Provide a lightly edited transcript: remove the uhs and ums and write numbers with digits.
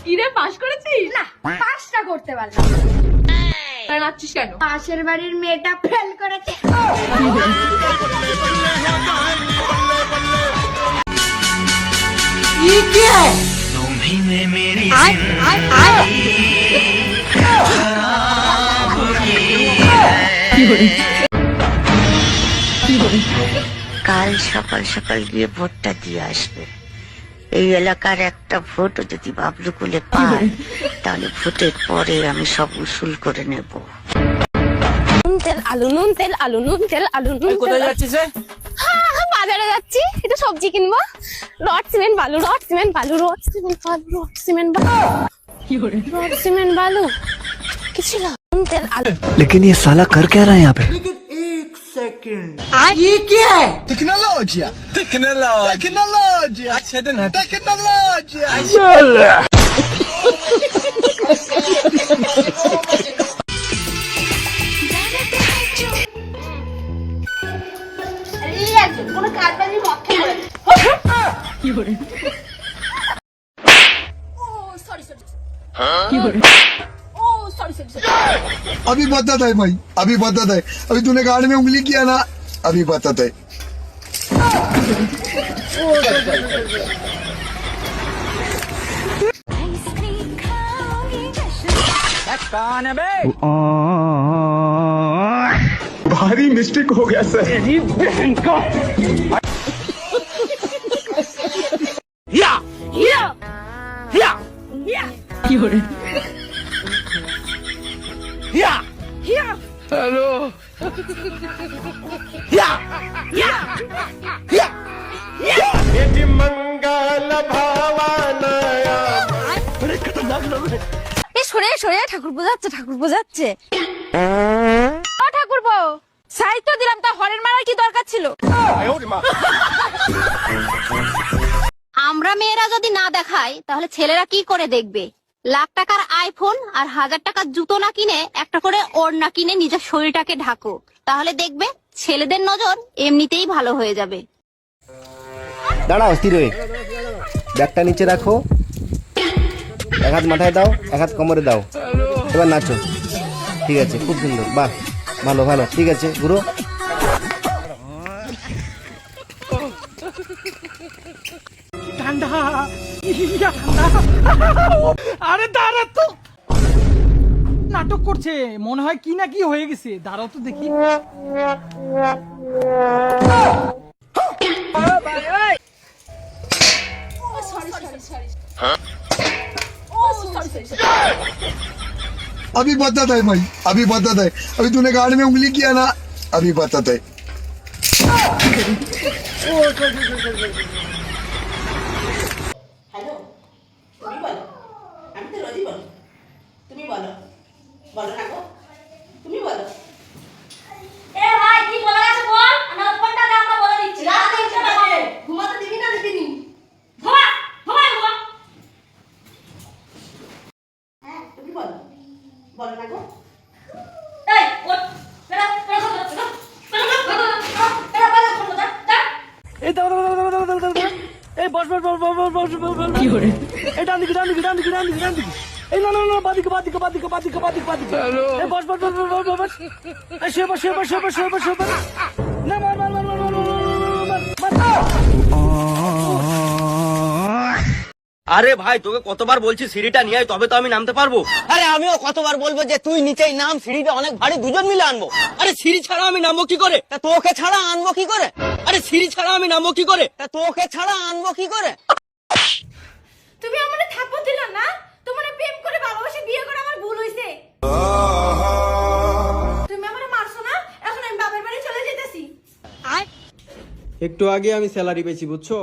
কিরে পাস করেছিস? না, পাসটা করতে পারলাম না। তাই নাচছিস কেন? পাশের বাড়ির মেয়েটা ফেল করেছে। কাল সকাল সকাল গিয়ে ভোটটা দিয়ে আসবে। এই এলাকার একটা ভোটও যদি বাবলুকুলে পায় তাহলে ভোটের পরে আমি সব উসুল করে নেব। নুন তেল আলু, নুন তেল আলু, নুন তেল আলু, নুন তেল। কোথায় যাচ্ছিস রে? বাজারে যাচ্ছি, একটু সবজি কিনবো। রড সিমেন্ট বালু, রড সিমেন্ট বালু, রড সিমেন্ট বালু, রড সিমেন্ট বালু, রড সিমেন্ট বালু। কি ছিল? নুন তেল আলু। लेकिन ये साला कर क्या रहा है यहाँ पे? टेक्नोलॉजिया टेक्नोलॉजिया अच्छे दिन है टेक्नोलॉजिया। কোনো কাজ বাজি পক্ষে अभी बताता है भाई, अभी बताता है। अभी तूने गाड़ में उंगली किया ना, अभी बताता है। कौन है बे? भारी मिस्टेक हो गया सर। या या या या हेलो या या या यदि मंगल भावानया। अरे खतरनाक लोग हैं। সরে সরে, ঠাকুর বোঝাচ্ছে, ঠাকুর বোঝাচ্ছে। ও ঠাকুর বউ, সাইতো দিলাম, তা হরেন মারার কি দরকার ছিল? আমরা মেয়েরা যদি না দেখাই তাহলে ছেলেরা কি করে দেখবে? লাখ টাকার আইফোন আর 1000 টাকার জুতো না কিনে একটা করে ওড়না কিনে নিজের শরীরটাকে ঢাকো, তাহলে দেখবে ছেলেদের নজর এমনিতেই ভালো হয়ে যাবে। দাঁড়াও, স্থির হয়ে ব্যাগটা নিচে রাখো, এক হাত মাথায় দাও, এক হাত কোমরে দাও, এবার নাচো। ঠিক আছে, খুব সুন্দর, বাহ, ভালো ভালো, ঠিক আছে গুরু। ঠান্ডা ঠান্ডা। আরে দাঁড়া তো, নাটক করছে মনে হয়, কি না কি হয়ে গেছে। দাঁড়াও তো দেখি। अभी बताता है भाई, अभी बताता है। अभी तूने गाड़ में उंगली किया ना, अभी बताता है। হ্যালো, তুমি বলো। আমি তো রোজই বলো। তুমি বলো, বলো না গো, তুমি বলো। এ ভাই কি বলা আছে বল, আমার ফোনটা দে, আমরা বলে দিচ্ছি। রাত 3টা বাজে, ঘুমাতে দিবি না দিবি? ঘুমা ঘুমা ঘুমা। হ্যাঁ, তুমি বলো, বলো না গো। এই ওঠ, বেরা বেরা বেরা বেরা বেরা ফোন দা দা। এই দাও দাও দাও দাও দাও দাও। এই বস বস বস বস বস বস বস। কি করে? এই ডান দিকে ডান দিকে ডান দিকে ডান দিকে ডান দিকে। এই না না না, বাদিকে বাদিকে বাদিকে বাদিকে বাদিকে বাদিকে। এই বস বস বস বস বস বস। এই শুয়ে বস শুয়ে বস শুয়ে বস শুয়ে বস শুয়ে বস। না মার মার মার মার মার মার মার। আরে ভাই, তোকে কতবার বলছি সিঁড়িটা নিয়ে আয়, তবে তো আমি নামতে পারবো। আরে আমিও কতবার বলবো যে তুই নিচেই নাম, সিঁড়িটা অনেক ভারী, দুজন মিলে আনবো। আরে সিঁড়ি ছাড়া আমি নামবো কি করে? তা তোকে ছাড়া আনবো কি করে? আরে সিঁড়ি ছাড়া আমি নামবো কি করে? তা তোকে ছাড়া আনবো কি করে? তুমি আমারে থাপ্পড় দিলা না? তোমারে প্রেম করে ভালোবাসে বিয়ে করে আমার ভুল হইছে। তুমি আমারে মারছো না? এখন আমি বাবার বাড়ি চলে যেতেছি। একটু আগে আমি স্যালারি পেয়েছি, বুঝছো?